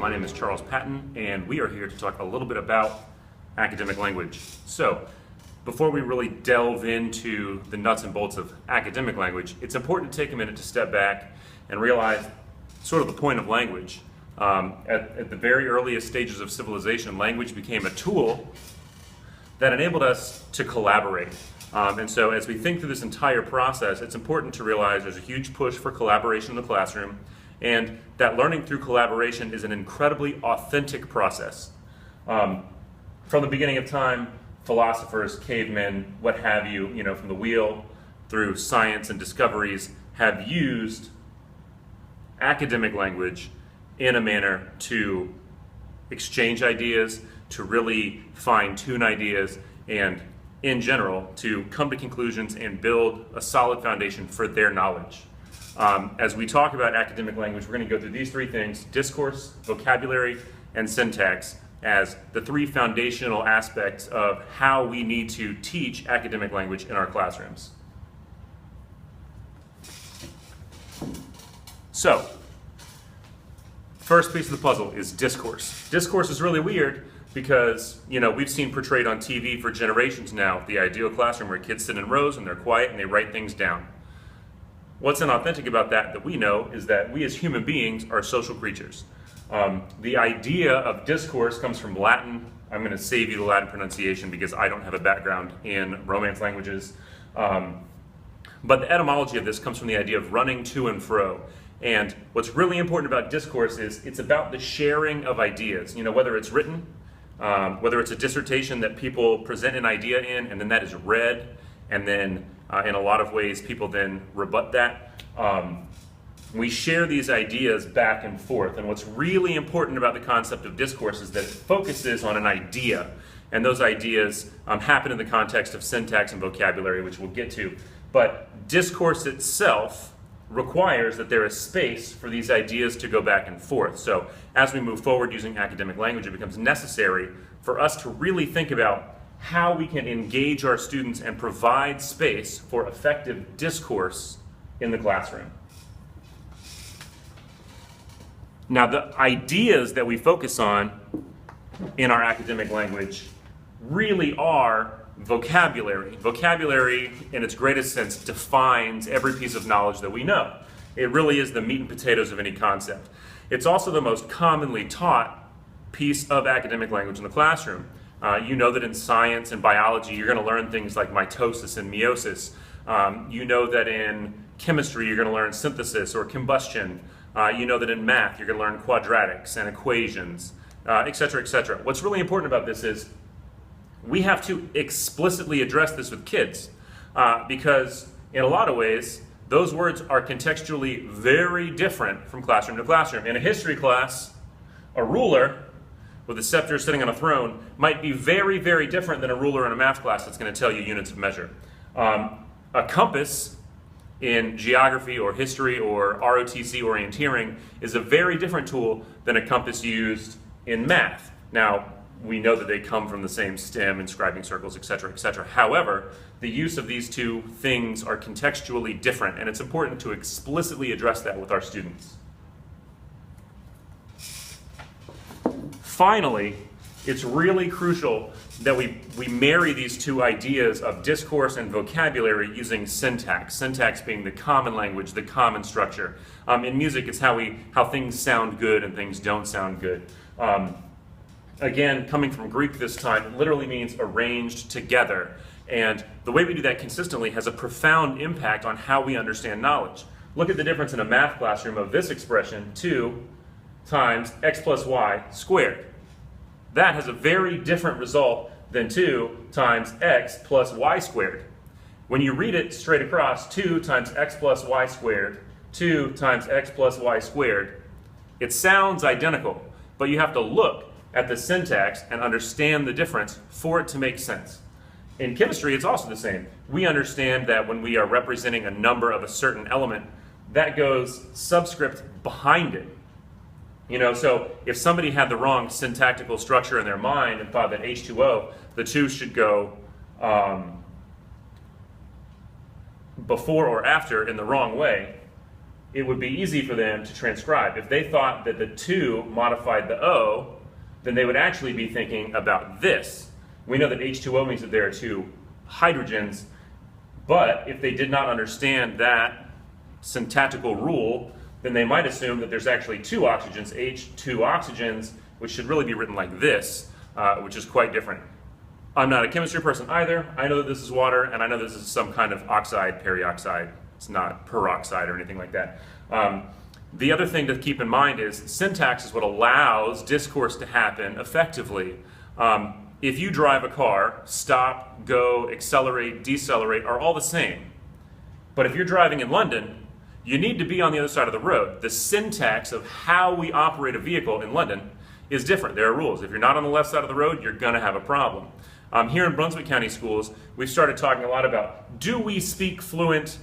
My name is Charles Patton, and we are here to talk a little bit about academic language. So, before we really delve into the nuts and bolts of academic language, it's important to take a minute to step back and realize sort of the point of language. At the very earliest stages of civilization, language became a tool that enabled us to collaborate. And so as we think through this entire process, it's important to realize there's a huge push for collaboration in the classroom, and that learning through collaboration is an incredibly authentic process. From the beginning of time, philosophers, cavemen, what have you, from the wheel through science and discoveries, have used academic language in a manner to exchange ideas, to really fine-tune ideas, and in general, to come to conclusions and build a solid foundation for their knowledge. As we talk about academic language, we're going to go through these three things: discourse, vocabulary, and syntax, as the three foundational aspects of how we need to teach academic language in our classrooms. So, first piece of the puzzle is discourse. Discourse is really weird because, we've seen portrayed on TV for generations now the ideal classroom where kids sit in rows and they're quiet and they write things down. What's inauthentic about that we know is that we as human beings are social creatures. The idea of discourse comes from Latin. I'm going to save you the Latin pronunciation because I don't have a background in Romance languages. But the etymology of this comes from the idea of running to and fro. And what's really important about discourse is it's about the sharing of ideas. Whether it's written, whether it's a dissertation that people present an idea in, and then that is read, and then in a lot of ways people then rebut that. We share these ideas back and forth. And what's really important about the concept of discourse is that it focuses on an idea. And those ideas happen in the context of syntax and vocabulary, which we'll get to. But discourse itself requires that there is space for these ideas to go back and forth. So as we move forward using academic language, it becomes necessary for us to really think about how we can engage our students and provide space for effective discourse in the classroom. Now, the ideas that we focus on in our academic language really are vocabulary. Vocabulary, in its greatest sense, defines every piece of knowledge that we know. It really is the meat and potatoes of any concept. It's also the most commonly taught piece of academic language in the classroom. You know that in science and biology, you're going to learn things like mitosis and meiosis. You know that in chemistry, you're going to learn synthesis or combustion. You know that in math, you're going to learn quadratics and equations, et cetera, et cetera. What's really important about this is we have to explicitly address this with kids because in a lot of ways, those words are contextually very different from classroom to classroom. In a history class, a ruler with a scepter sitting on a throne might be very, very different than a ruler in a math class that's going to tell you units of measure. A compass in geography or history or ROTC orienteering is a very different tool than a compass used in math. Now, we know that they come from the same stem, inscribing circles, et cetera, et cetera. However, the use of these two things are contextually different, and it's important to explicitly address that with our students. Finally, it's really crucial that we marry these two ideas of discourse and vocabulary using syntax. Syntax being the common language, the common structure. In music, it's how things sound good and things don't sound good. Again, coming from Greek this time, it literally means arranged together. And the way we do that consistently has a profound impact on how we understand knowledge. Look at the difference in a math classroom of this expression, 2 times x plus y squared. That has a very different result than 2 times x plus y squared. When you read it straight across, 2 times x plus y squared, 2 times x plus y squared, it sounds identical, but you have to look at the syntax and understand the difference for it to make sense. In chemistry, it's also the same. We understand that when we are representing a number of a certain element, that goes subscript behind it. So if somebody had the wrong syntactical structure in their mind and thought that H2O, the 2 should go before or after in the wrong way, it would be easy for them to transcribe. If they thought that the 2 modified the O, then they would actually be thinking about this. We know that H2O means that there are 2 hydrogens, but if they did not understand that syntactical rule, then they might assume that there's actually 2 oxygens, H2 oxygens, which should really be written like this, which is quite different. I'm not a chemistry person either. I know that this is water, and I know this is some kind of oxide, perioxide. It's not peroxide or anything like that. The other thing to keep in mind is syntax is what allows discourse to happen effectively. If you drive a car, stop, go, accelerate, decelerate are all the same. But if you're driving in London, you need to be on the other side of the road. The syntax of how we operate a vehicle in London is different. There are rules. If you're not on the left side of the road, you're going to have a problem. Here in Brunswick County Schools, we've started talking a lot about, do we speak fluent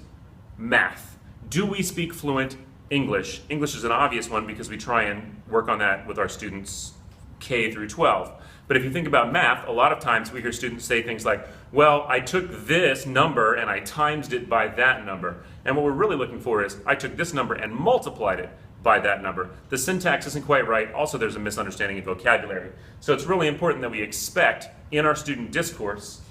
math? Do we speak fluent English? English is an obvious one because we try and work on that with our students K through 12. But if you think about math, a lot of times we hear students say things like, well, I took this number and I times it by that number. And what we're really looking for is, I took this number and multiplied it by that number. The syntax isn't quite right. Also, there's a misunderstanding of vocabulary. So it's really important that we expect in our student discourse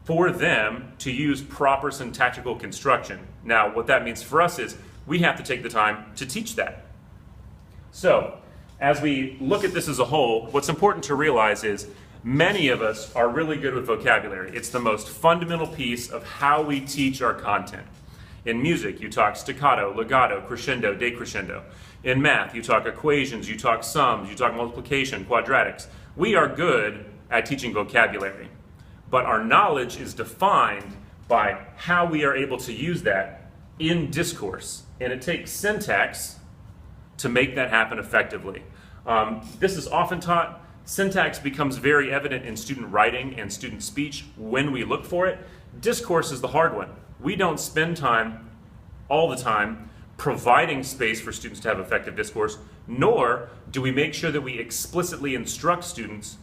for them to use proper syntactical construction. Now, what that means for us is we have to take the time to teach that. So, as we look at this as a whole, what's important to realize is many of us are really good with vocabulary. It's the most fundamental piece of how we teach our content. In music, you talk staccato, legato, crescendo, decrescendo. In math, you talk equations, you talk sums, you talk multiplication, quadratics. We are good at teaching vocabulary, but our knowledge is defined by how we are able to use that in discourse. And it takes syntax to make that happen effectively. This is often taught. Syntax becomes very evident in student writing and student speech when we look for it. Discourse is the hard one. We don't spend time all the time providing space for students to have effective discourse, nor do we make sure that we explicitly instruct students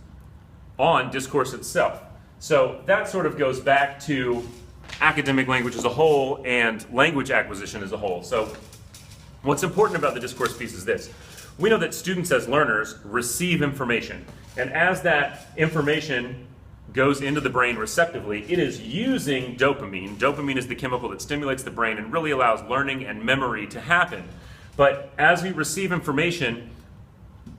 on discourse itself. So that sort of goes back to academic language as a whole and language acquisition as a whole. So what's important about the discourse piece is this. We know that students as learners receive information, and as that information goes into the brain receptively, it is using dopamine. Dopamine is the chemical that stimulates the brain and really allows learning and memory to happen. But as we receive information,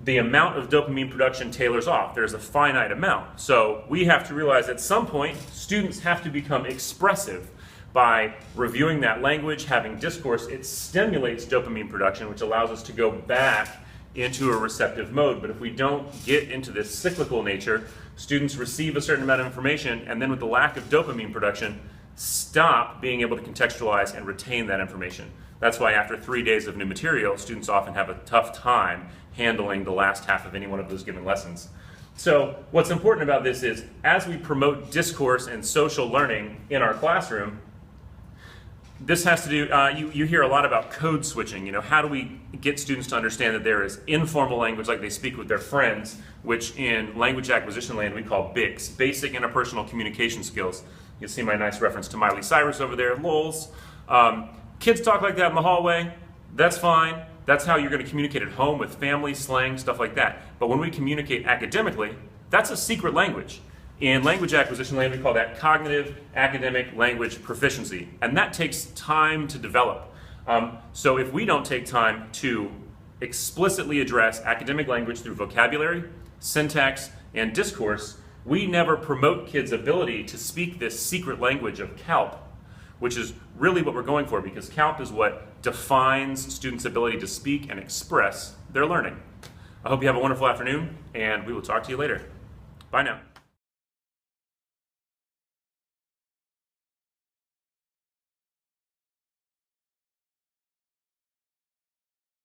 the amount of dopamine production tailors off. There's a finite amount. So we have to realize at some point, students have to become expressive. By reviewing that language, having discourse, it stimulates dopamine production, which allows us to go back into a receptive mode. But if we don't get into this cyclical nature, students receive a certain amount of information, and then with the lack of dopamine production, stop being able to contextualize and retain that information. That's why after 3 days of new material, students often have a tough time handling the last half of any one of those given lessons. So what's important about this is, as we promote discourse and social learning in our classroom, this has to do, you hear a lot about code switching. You know, how do we get students to understand that there is informal language like they speak with their friends, which in language acquisition land we call BICS, basic interpersonal communication skills. You'll see my nice reference to Miley Cyrus over there, lols. Kids talk like that in the hallway, that's fine. That's how you're going to communicate at home with family, slang, stuff like that. But when we communicate academically, that's a secret language. In language acquisition land, we call that cognitive academic language proficiency, and that takes time to develop. So if we don't take time to explicitly address academic language through vocabulary, syntax, and discourse, we never promote kids' ability to speak this secret language of CALP, which is really what we're going for, because CALP is what defines students' ability to speak and express their learning. I hope you have a wonderful afternoon, and we will talk to you later. Bye now.